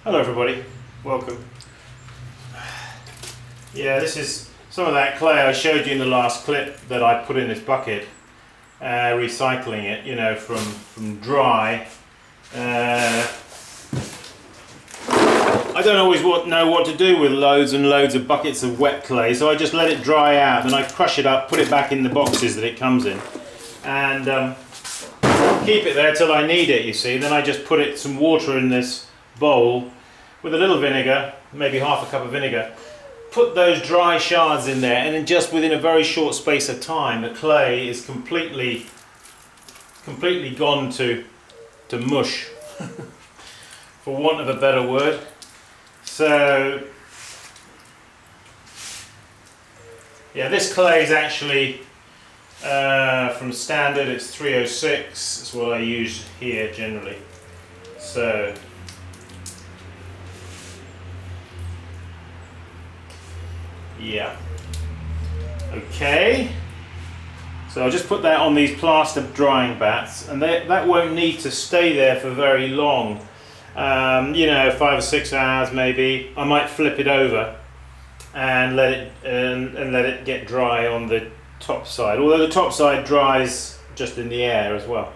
Hello everybody, welcome. Yeah, this is some of that clay I showed you in the last clip that I put in this bucket, recycling it, you know, from dry. I don't always know what to do with loads and loads of buckets of wet clay, so I just let it dry out, then I crush it up, put it back in the boxes that it comes in, and keep it there till I need it, you see. Then I just put some water in this bowl with a little vinegar, maybe half a cup of vinegar, put those dry shards in there, and then just within a very short space of time the clay is completely gone to mush for want of a better word. So yeah, this clay is actually from standard, it's 306, that's what I use here generally. So yeah, okay, so I'll just put that on these plaster drying bats, and that won't need to stay there for very long, you know, 5 or 6 hours maybe. I might flip it over and let it get dry on the top side, although the top side dries just in the air as well.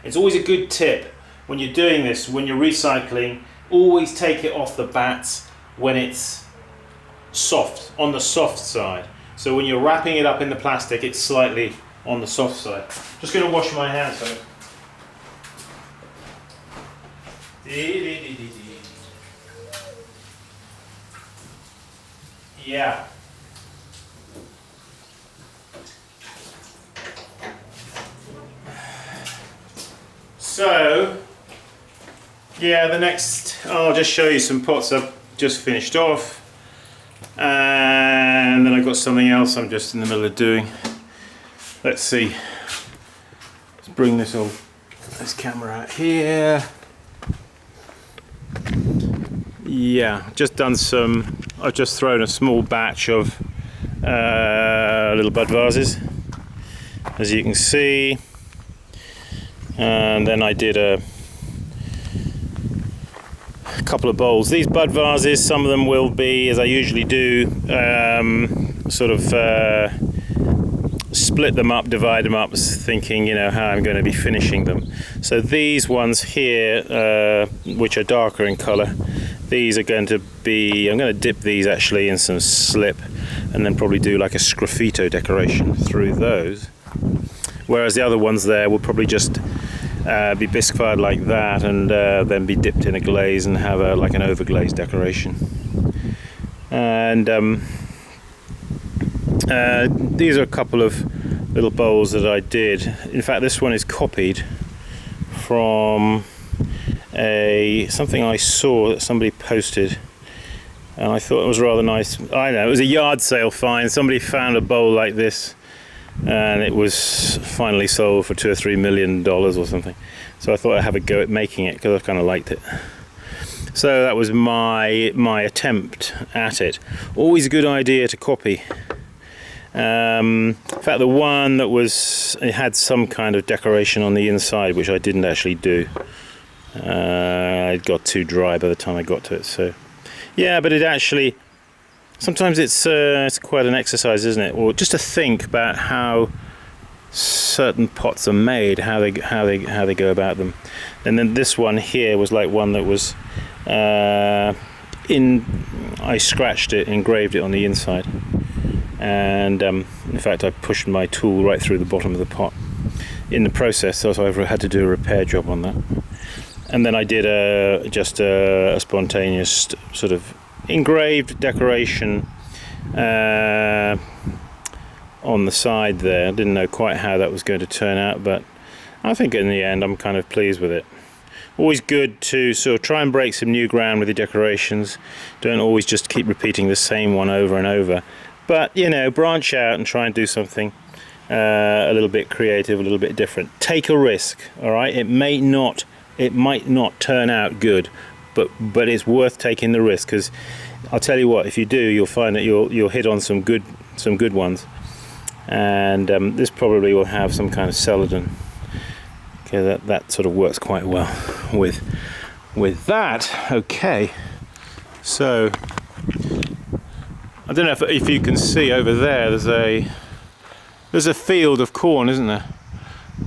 It's always a good tip when you're doing this, when you're recycling, always take it off the bats when it's soft, on the soft side. So when you're wrapping it up in the plastic, it's slightly on the soft side. Just going to wash my hands first. Yeah. So yeah, the next, I'll just show you some pots I've just finished off, and then I've got something else I'm just in the middle of doing. Let's see, let's bring this camera out here. Yeah, just done I've just thrown a small batch of little bud vases, as you can see, and then I did a couple of bowls. These bud vases, some of them will be, as I usually do, split them up, divide them up, thinking, you know, how I'm going to be finishing them. So these ones here, which are darker in colour, these are going to be, I'm going to dip these actually in some slip and then probably do like a sgraffito decoration through those, whereas the other ones there will probably just be bisque fired like that, and then be dipped in a glaze and have like an overglaze decoration. And these are a couple of little bowls that I did. In fact, this one is copied from something I saw that somebody posted, and I thought it was rather nice. I know, it was a yard sale find. Somebody found a bowl like this, and it was finally sold for $2 or $3 million or something. So I thought I'd have a go at making it because I kind of liked it. So that was my attempt at it. Always a good idea to copy. In fact, the one that it had some kind of decoration on the inside, which I didn't actually do. It got too dry by the time I got to it. So yeah, but it actually, sometimes it's quite an exercise, isn't it? Or just to think about how certain pots are made, how they go about them. And then this one here was like one that was I scratched it, engraved it on the inside, and in fact I pushed my tool right through the bottom of the pot in the process, so I had to do a repair job on that. And then I did just a spontaneous sort of engraved decoration on the side there. I didn't know quite how that was going to turn out, but I think in the end I'm kind of pleased with it. Always good to sort of try and break some new ground with your decorations. Don't always just keep repeating the same one over and over, but you know, branch out and try and do something a little bit creative, a little bit different. Take a risk, all right? It might not turn out good, but it's worth taking the risk, because I'll tell you what, if you do, you'll find that you'll hit on some good ones. And this probably will have some kind of celadon, okay, that sort of works quite well with with that. Okay, so I don't know if you can see over there, there's a field of corn, isn't there?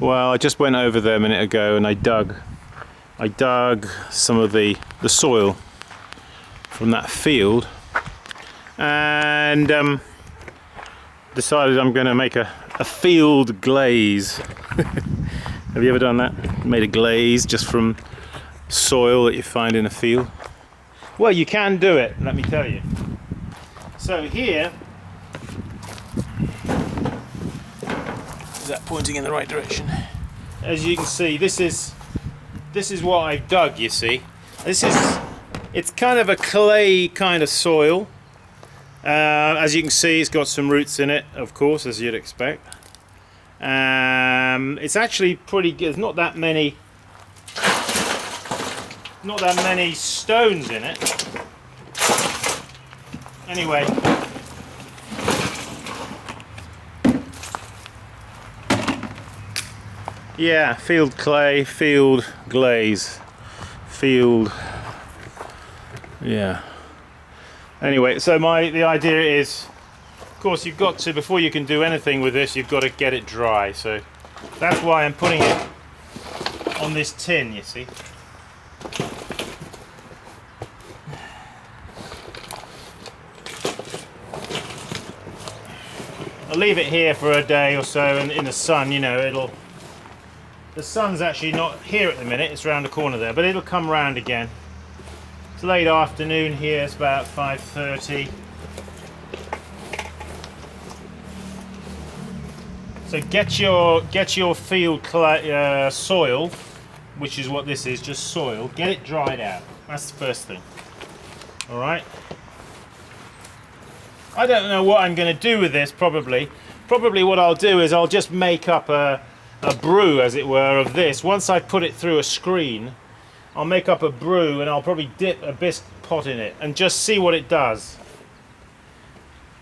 Well, I just went over there a minute ago and I dug some of the soil from that field and decided I'm going to make a field glaze. Have you ever done that? Made a glaze just from soil that you find in a field? Well, you can do it, let me tell you. So here, is that pointing in the right direction? As you can see, this is what I've dug, you see. It's kind of a clay kind of soil. As you can see, it's got some roots in it, of course, as you'd expect. It's actually pretty good. There's not that many stones in it. Anyway, yeah, field clay, field glaze, field, yeah. Anyway, so the idea is, of course, you've got to, before you can do anything with this, you've got to get it dry. So that's why I'm putting it on this tin, you see. I'll leave it here for a day or so, and in the sun, you know, the sun's actually not here at the minute, it's around the corner there, but it'll come round again. It's late afternoon here, it's about 5:30. So get your field clay, soil, which is what this is, just soil, get it dried out. That's the first thing. Alright? I don't know what I'm going to do with this, probably what I'll do is I'll just make up a brew, as it were, of this. Once I put it through a screen, I'll make up a brew and I'll probably dip a bisque pot in it and just see what it does.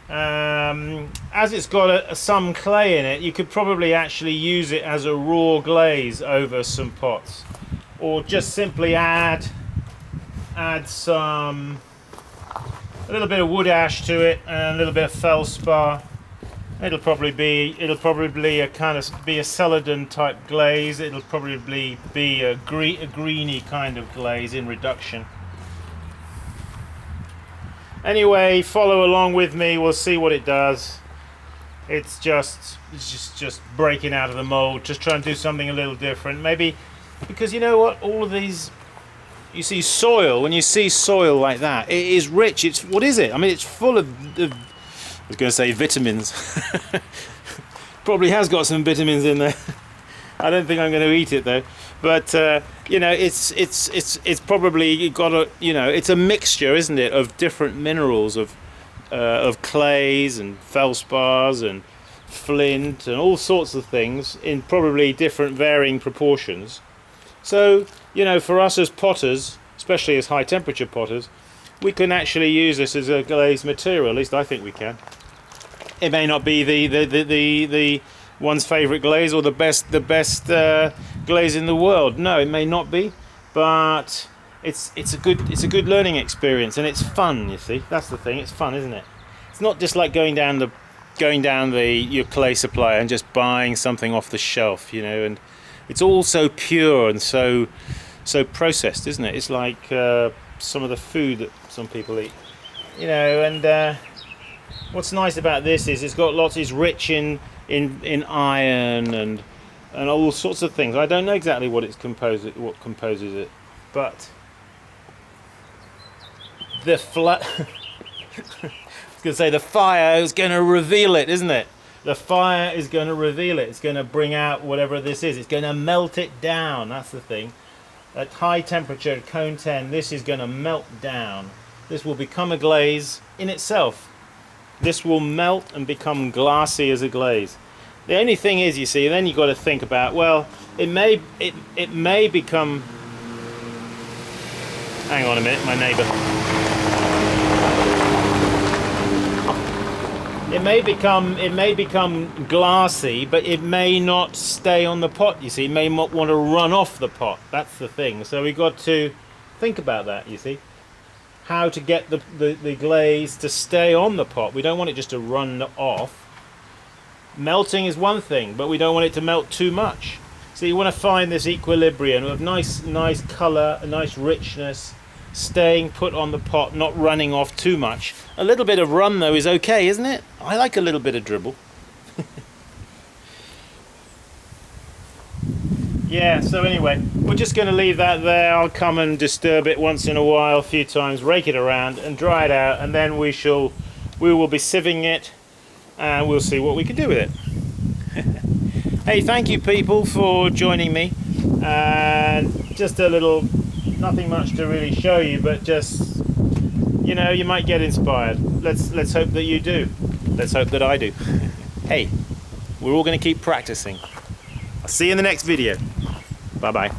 As it's got some clay in it, you could probably actually use it as a raw glaze over some pots, or just simply add some, a little bit of wood ash to it and a little bit of feldspar. It'll probably be a kind of be a celadon type glaze. It'll probably be a greeny kind of glaze in reduction. Anyway, follow along with me. We'll see what it does. It's just breaking out of the mold. Just trying to do something a little different. Maybe because you know what, all of these. You see soil, when you see soil like that, it is rich. It's, what is it? I mean, it's full of I was going to say vitamins. Probably has got some vitamins in there. I don't think I'm going to eat it though. But you know, it's probably got a, you know, it's a mixture, isn't it, of different minerals, of clays and feldspars and flint and all sorts of things in probably different varying proportions. So, you know, for us as potters, especially as high temperature potters, we can actually use this as a glaze material. At least I think we can. It may not be the one's favourite glaze or the best glaze in the world. No, it may not be, but it's a good learning experience, and it's fun. You see, that's the thing. It's fun, isn't it? It's not just like going down your clay supplier and just buying something off the shelf, you know. And it's all so pure and so processed, isn't it? It's like some of the food that some people eat, you know. And what's nice about this is it's got lots. It's rich in iron and all sorts of things. I don't know exactly what composes it, but the I was going to say the fire is going to reveal it, isn't it? The fire is going to reveal it. It's going to bring out whatever this is. It's going to melt it down. That's the thing. At high temperature, at cone 10, this is going to melt down. This will become a glaze in itself. This will melt and become glassy as a glaze. The only thing is, you see, then you've got to think about, well, it may become. Hang on a minute, my neighbour. It may become glassy, but it may not stay on the pot. You see, it may not want to run off the pot. That's the thing. So we've got to think about that, you see. How to get the glaze to stay on the pot. We don't want it just to run off. Melting is one thing, but we don't want it to melt too much. So you want to find this equilibrium of nice colour, a nice richness, staying put on the pot, not running off too much. A little bit of run though is okay, isn't it? I like a little bit of dribble. Yeah, so anyway, we're just going to leave that there. I'll come and disturb it once in a while, a few times, rake it around and dry it out, and then we will be sieving it and we'll see what we can do with it. Hey, thank you people for joining me, and just a little, nothing much to really show you, but just, you know, you might get inspired. Let's hope that you do. Let's hope that I do. Hey, we're all going to keep practicing. I'll see you in the next video. Bye bye.